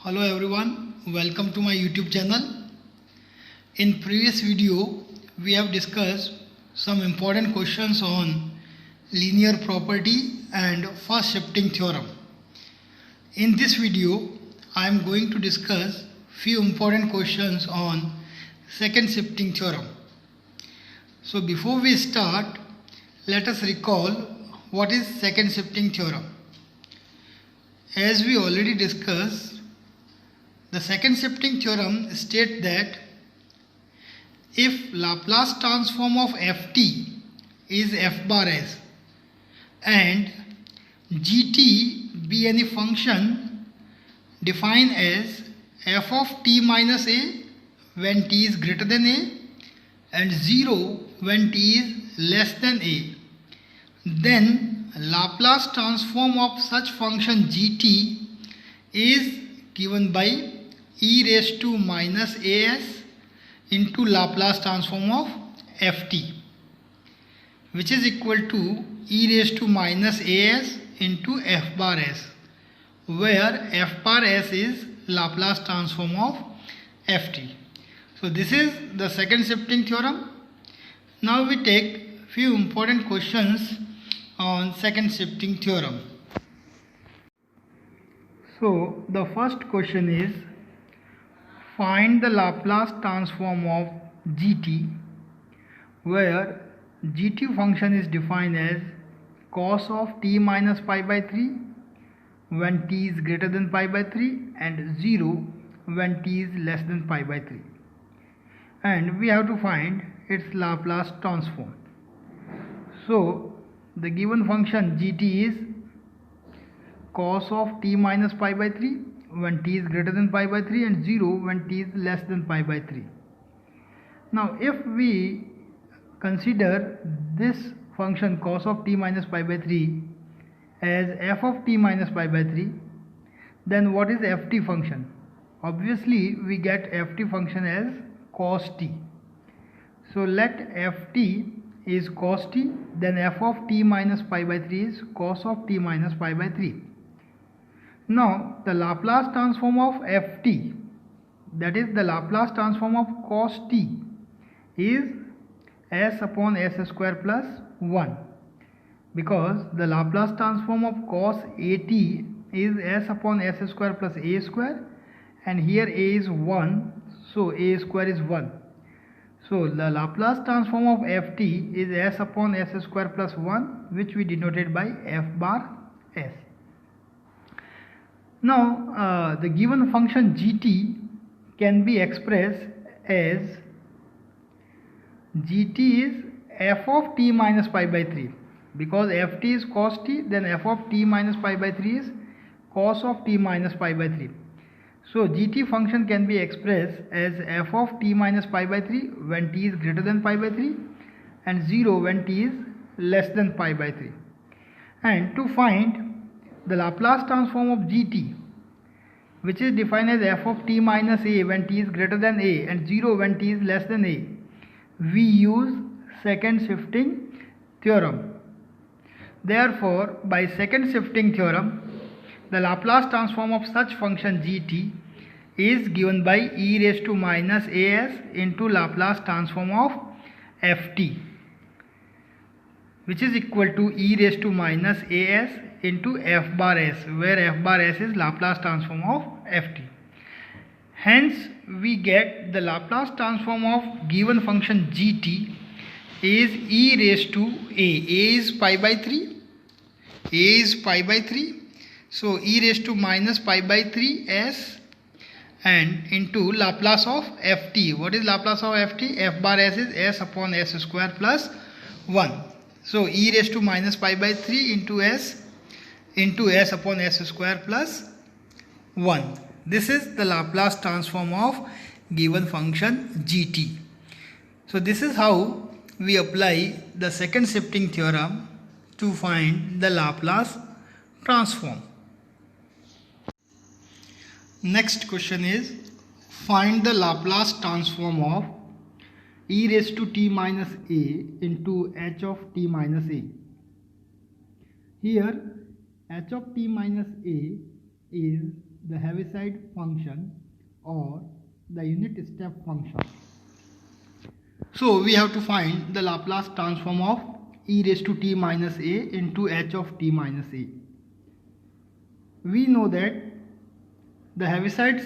Hello everyone, welcome to my YouTube channel. In previous video, we have discussed some important questions on linear property and first shifting theorem. In this video, I am going to discuss few important questions on second shifting theorem. So before we start, let us recall what is second shifting theorem. As we already discussed, the second shifting theorem states that if Laplace transform of ft is f bar s and gt be any function defined as f of t minus a when t is greater than a and 0 when t is less than a, then Laplace transform of such function gt is given by e raised to minus as into Laplace transform of ft, which is equal to e raised to minus as into f bar s, where f bar s is Laplace transform of ft. So this is the second shifting theorem. Now we take few important questions on second shifting theorem. So the first question is, find the Laplace transform of gt, where gt function is defined as cos of t minus pi by 3 when t is greater than pi by 3 and 0 when t is less than pi by 3. And we have to find its Laplace transform. So the given function gt is cos of t minus pi by 3 when t is greater than pi by 3 and 0 when t is less than pi by 3. Now if we consider this function cos of t minus pi by 3 as f of t minus pi by 3, then what is ft function? Obviously we get ft function as cos t. So let ft is cos t, then f of t minus pi by 3 is cos of t minus pi by 3. Now the Laplace transform of ft, that is the Laplace transform of cos t, is s upon s square plus 1, because the Laplace transform of cos at is s upon s square plus a square, and here a is 1, so a square is 1. So the Laplace transform of ft is s upon s square plus 1, which we denoted by f bar s. Now the given function gt can be expressed as gt is f of t minus pi by 3, because ft is cos t, then f of t minus pi by 3 is cos of t minus pi by 3. So gt function can be expressed as f of t minus pi by 3 when t is greater than pi by 3 and 0 when t is less than pi by 3. And to find the Laplace transform of gt, which is defined as f of t minus a when t is greater than a and 0 when t is less than a, we use second shifting theorem. Therefore, by second shifting theorem, the Laplace transform of such function gt is given by e raised to minus as into Laplace transform of ft, which is equal to e raised to minus as into f bar s, where f bar s is Laplace transform of ft. Hence we get the Laplace transform of given function gt is e raised to a is pi by 3, a is pi by 3, so e raised to minus pi by 3 s and into Laplace of ft. What is Laplace of ft? F bar s is s upon s square plus 1. So e raised to minus pi by 3 into s upon s square plus 1. This is the Laplace transform of given function gt. So this is how we apply the second shifting theorem to find the Laplace transform. Next question is, find the Laplace transform of e raised to t minus a into h of t minus a. Here h of t minus a is the Heaviside function or the unit step function. So we have to find the Laplace transform of e raised to t minus a into h of t minus a. We know that the Heaviside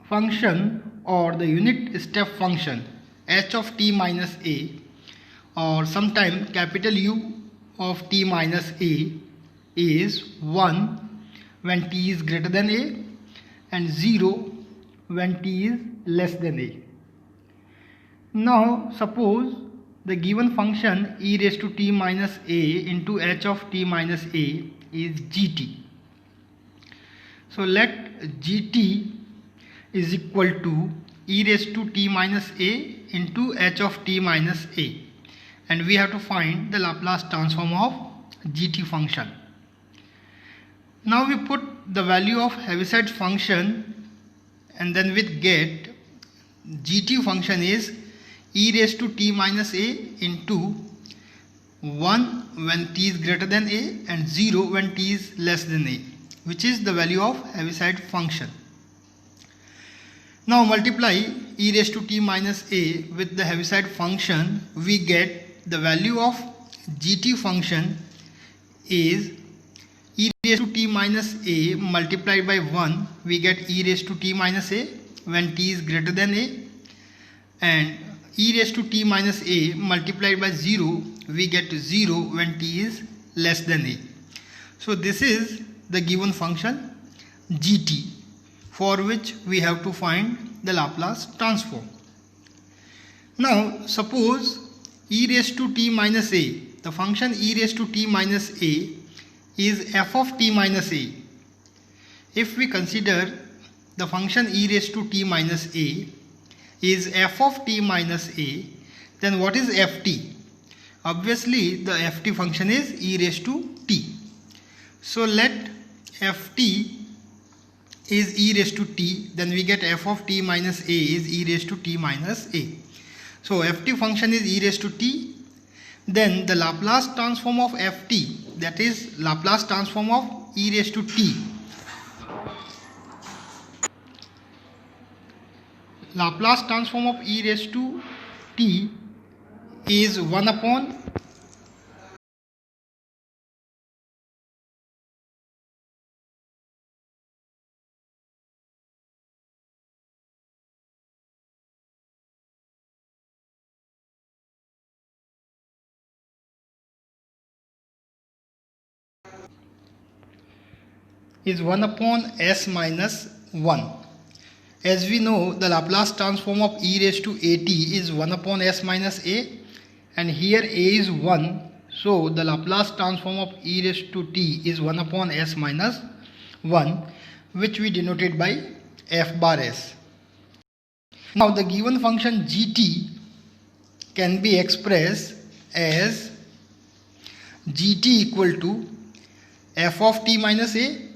function or the unit step function h of t minus a, or sometime capital U of t minus a, is 1 when t is greater than a and 0 when t is less than a. Now suppose the given function e raised to t minus a into h of t minus a is gt. So let gt is equal to e raised to t minus a into h of t minus a, and we have to find the Laplace transform of gt function. Now we put the value of Heaviside function and then we get gt function is e raised to t minus a into 1 when t is greater than a and 0 when t is less than a, which is the value of Heaviside function. Now multiply e raised to t minus a with the Heaviside function, we get the value of gt function is e raised to t minus a multiplied by 1, we get e raised to t minus a when t is greater than a, and e raised to t minus a multiplied by 0, we get 0 when t is less than a. So this is the given function gt, for which we have to find the Laplace transform. Now suppose e raised to t minus a, the function e raised to t minus a is f of t minus a. If we consider the function e raised to t minus a is f of t minus a, then what is ft? Obviously the ft function is e raised to t. So let ft is e raised to t, then we get f of t minus a is e raised to t minus a. So ft function is e raised to t, then the Laplace transform of ft, that is Laplace transform of e raised to t, Laplace transform of e raised to t is 1 upon s minus 1. As we know, the Laplace transform of e raised to at is 1 upon s minus a, and here a is 1, so the Laplace transform of e raised to t is 1 upon s minus 1, which we denoted by f bar s. Now the given function gt can be expressed as gt equal to f of t minus a,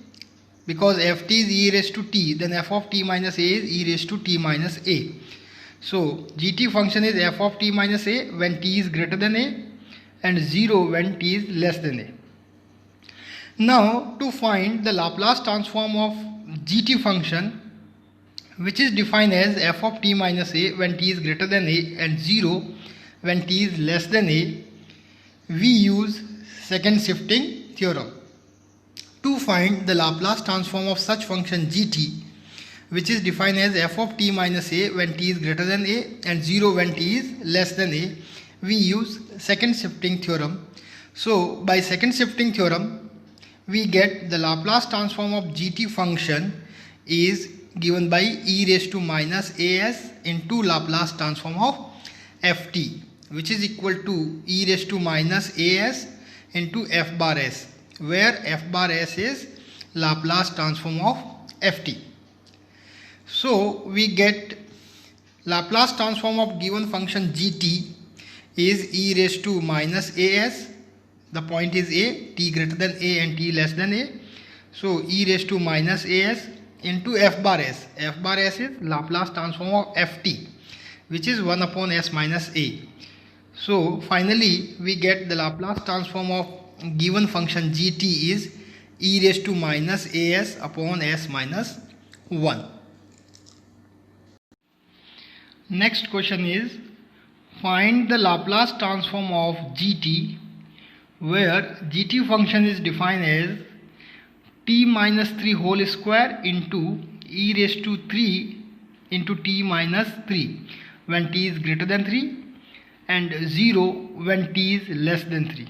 because ft is e raised to t, then f of t minus a is e raised to t minus a. So gt function is f of t minus a when t is greater than a and 0 when t is less than a. Now to find the Laplace transform of gt function, which is defined as f of t minus a when t is greater than a and 0 when t is less than a, we use second shifting theorem. To find the Laplace transform of such function gt, which is defined as f of t minus a when t is greater than a and 0 when t is less than a, we use second shifting theorem. So by second shifting theorem, we get the Laplace transform of gt function is given by e raised to minus as into Laplace transform of ft, which is equal to e raised to minus as into f bar s, where f bar s is Laplace transform of ft. So we get Laplace transform of given function gt is e raised to minus as, the point is a, t greater than a and t less than a, so e raised to minus as into f bar s. F bar s is Laplace transform of ft, which is 1 upon s minus a. So finally we get the Laplace transform of given function gt is e raised to minus as upon s minus 1. Next question is, find the Laplace transform of gt where gt function is defined as t minus 3 whole square into e raised to 3 into t minus 3 when t is greater than 3 and 0 when t is less than 3.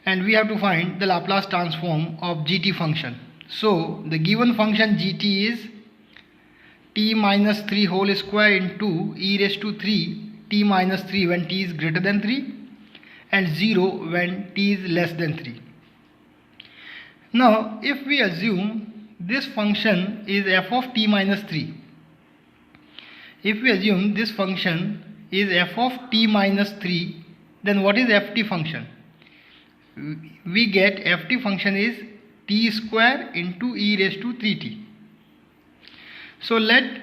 And we have to find the Laplace transform of gt function. So the given function gt is t minus 3 whole square into e raised to 3 t minus 3 when t is greater than 3 and 0 when t is less than 3. Now if we assume this function is f of t minus 3, if we assume this function is f of t minus 3, then what is ft function? We get ft function is t square into e raised to 3t. So let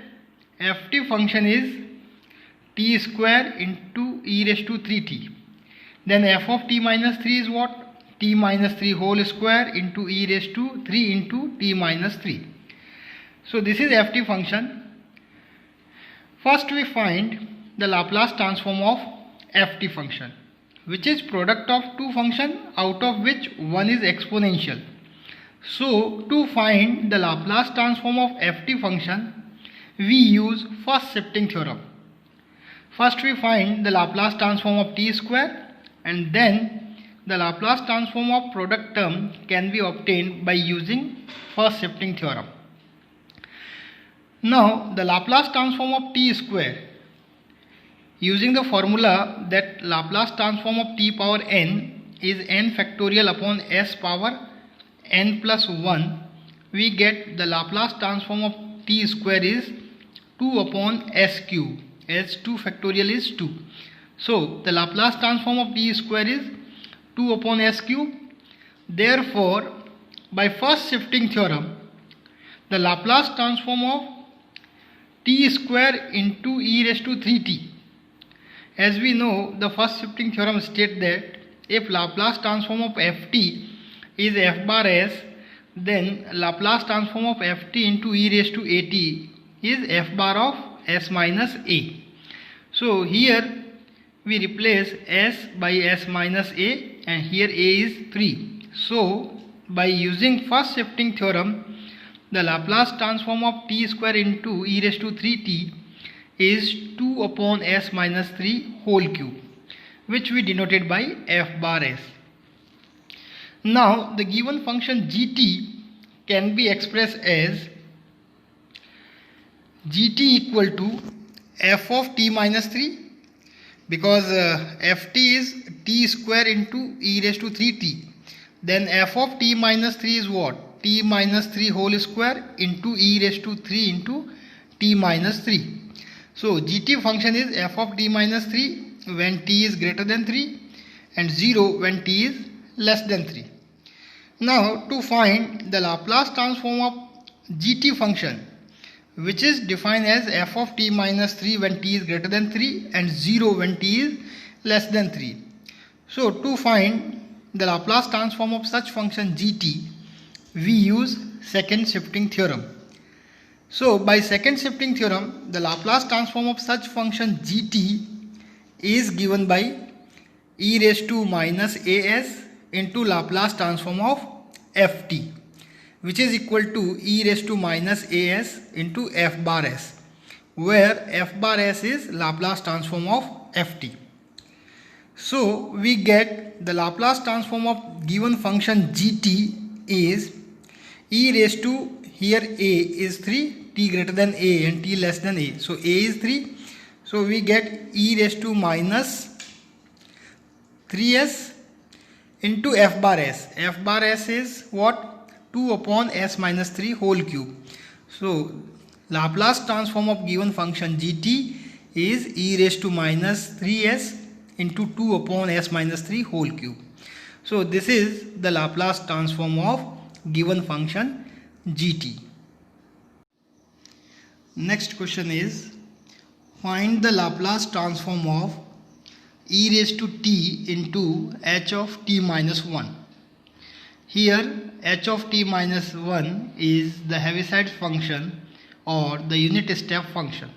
ft function is t square into e raised to 3t. Then f of t minus 3 is what? T minus 3 whole square into e raised to 3 into t minus 3. So this is ft function. First we find the Laplace transform of ft function, which is product of two functions out of which one is exponential. So to find the Laplace transform of ft function, we use first shifting theorem. First we find the Laplace transform of t square, and then the Laplace transform of product term can be obtained by using first shifting theorem. Now the Laplace transform of t square, using the formula that Laplace transform of t power n is n factorial upon s power n plus 1, we get the Laplace transform of t square is 2 upon s cube, as 2 factorial is 2. So the Laplace transform of t square is 2 upon s cube. Therefore, by first shifting theorem, the Laplace transform of t square into e raised to 3t. As we know, the first shifting theorem states that if Laplace transform of ft is f bar s, then Laplace transform of ft into e raised to at is f bar of s minus a. So here we replace s by s minus a, and here a is 3. So by using first shifting theorem, the Laplace transform of t square into e raised to 3t is 2 upon s minus 3 whole cube, which we denoted by f bar s. Now the given function gt can be expressed as gt equal to f of t minus 3, because ft is t square into e raised to 3t. Then f of t minus 3 is what? T minus 3 whole square into e raised to 3 into t minus 3. So gt function is f of t minus 3 when t is greater than 3 and 0 when t is less than 3. Now to find the Laplace transform of gt function, which is defined as f of t minus 3 when t is greater than 3 and 0 when t is less than 3. So to find the Laplace transform of such function gt, we use second shifting theorem. So by second shifting theorem, the Laplace transform of such function gt is given by e raised to minus as into Laplace transform of ft, which is equal to e raised to minus as into f bar s, where f bar s is Laplace transform of ft. So we get the Laplace transform of given function gt is e raised to, here a is 3, t greater than a and t less than a. So a is 3. So we get e raised to minus 3s into f bar s. F bar s is what? 2 upon s minus 3 whole cube. So Laplace transform of given function gt is e raised to minus 3s into 2 upon s minus 3 whole cube. So this is the Laplace transform of given function gt. Next question is, find the Laplace transform of e raised to t into h of t minus 1. Here h of t minus 1 is the Heaviside function or the unit step function.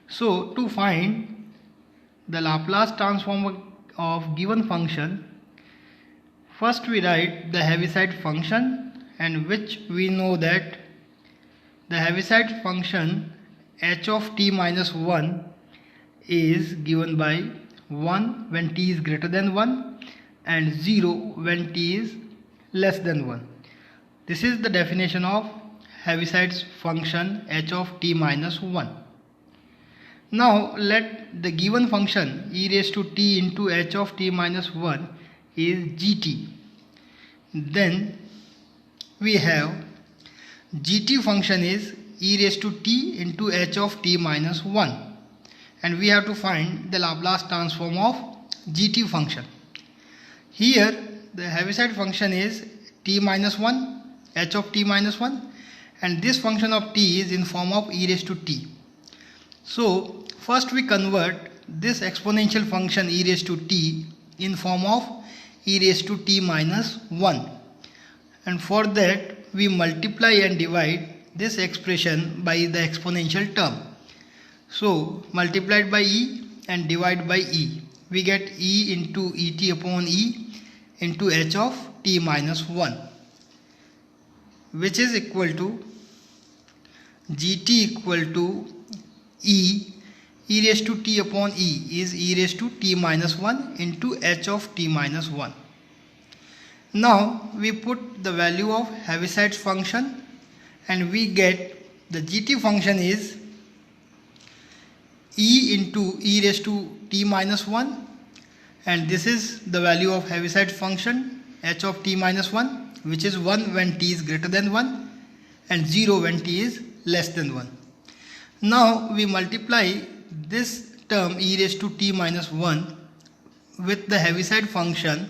So to find the Laplace transform of given function, first we write the Heaviside function, and which we know that the Heaviside function h of t minus 1 is given by 1 when t is greater than 1 and 0 when t is less than 1. This is the definition of Heaviside's function h of t minus 1. Now let the given function e raised to t into h of t minus 1 is gt. Then we have gt function is e raised to t into h of t minus 1, and we have to find the Laplace transform of gt function. Here the Heaviside function is t minus 1, h of t minus 1, and this function of t is in form of e raised to t. So first we convert this exponential function e raised to t in form of e raised to t minus 1, and for that we multiply and divide this expression by the exponential term. So multiplied by e and divide by e, we get e into et upon e into h of t minus 1, which is equal to gt equal to e raised to t upon e is e raised to t minus 1 into h of t minus 1. Now we put the value of Heaviside's function and we get the gt function is e into e raised to t minus 1, and this is the value of Heaviside's function h of t minus 1, which is 1 when t is greater than 1 and 0 when t is less than 1. Now we multiply this term e raised to t minus 1 with the Heaviside function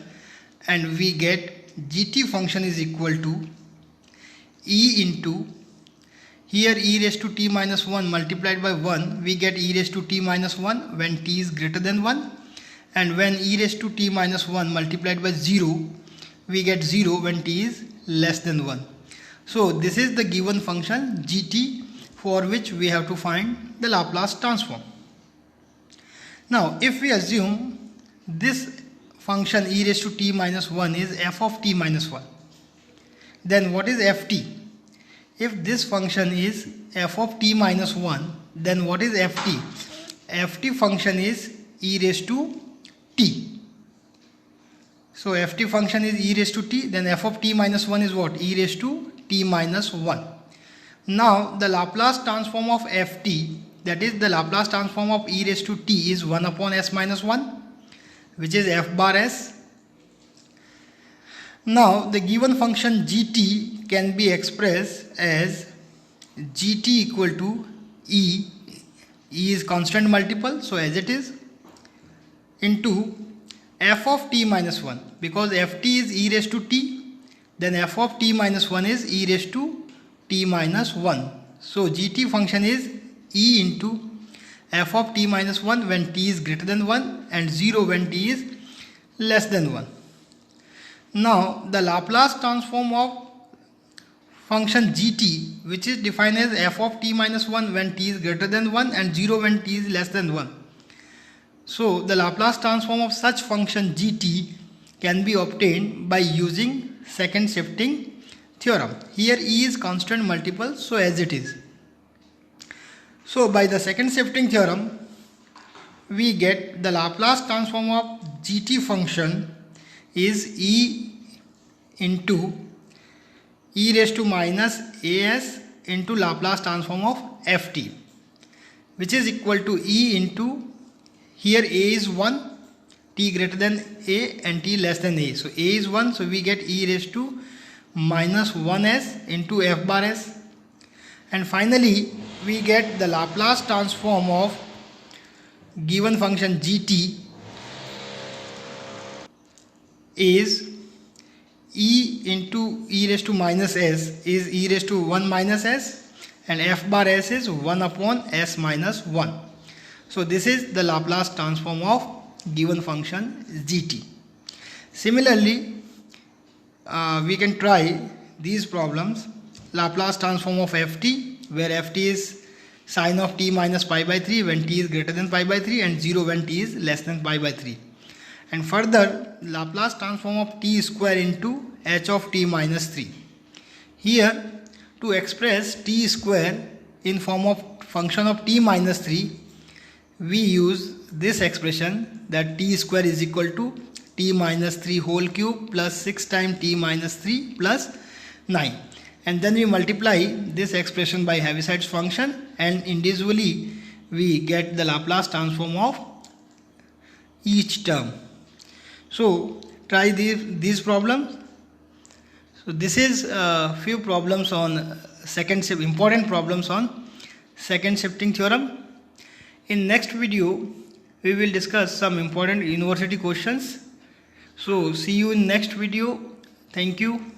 and we get gt function is equal to e into, here e raised to t minus 1 multiplied by 1, we get e raised to t minus 1 when t is greater than 1, and when e raised to t minus 1 multiplied by 0, we get 0 when t is less than 1. So this is the given function gt for which we have to find the Laplace transform. Now if we assume this function e raised to t minus 1 is f of t minus 1, then what is ft? If this function is f of t minus 1, then what is ft? Ft function is e raised to t. So ft function is e raised to t, then f of t minus 1 is what? E raised to t minus 1. Now the Laplace transform of ft, that is the Laplace transform of e raised to t, is 1 upon s minus 1, which is f bar s. Now the given function gt can be expressed as gt equal to e is constant multiple, so as it is, into f of t minus 1, because ft is e raised to t, then f of t minus 1 is e raised to t minus 1. So gt function is e into f of t minus 1 when t is greater than 1 and 0 when t is less than 1. Now the Laplace transform of function gt, which is defined as f of t minus 1 when t is greater than 1 and 0 when t is less than 1. So the Laplace transform of such function gt can be obtained by using second shifting theorem. Here e is constant multiple, so as it is. So by the second shifting theorem, we get the Laplace transform of gt function is e into e raised to minus as into Laplace transform of ft, which is equal to e into, here a is 1, t greater than a and t less than a. So a is 1, so we get e raised to minus 1s into f bar s. And finally we get the Laplace transform of given function gt is e into e raised to minus s is e raised to 1 minus s, and f bar s is 1 upon s minus 1. So this is the Laplace transform of given function gt. Similarly, we can try these problems. Laplace transform of ft, where ft is sine of t minus pi by 3 when t is greater than pi by 3 and 0 when t is less than pi by 3. And further, Laplace transform of t square into h of t minus 3. Here, to express t square in form of function of t minus 3, we use this expression that t square is equal to t minus 3 whole cube plus 6 times t minus 3 plus 9. And then we multiply this expression by Heaviside function, and individually we get the Laplace transform of each term. So try these problems. So this is a few problems on important problems on second shifting theorem. In next video we will discuss some important university questions. So see you in next video. Thank you.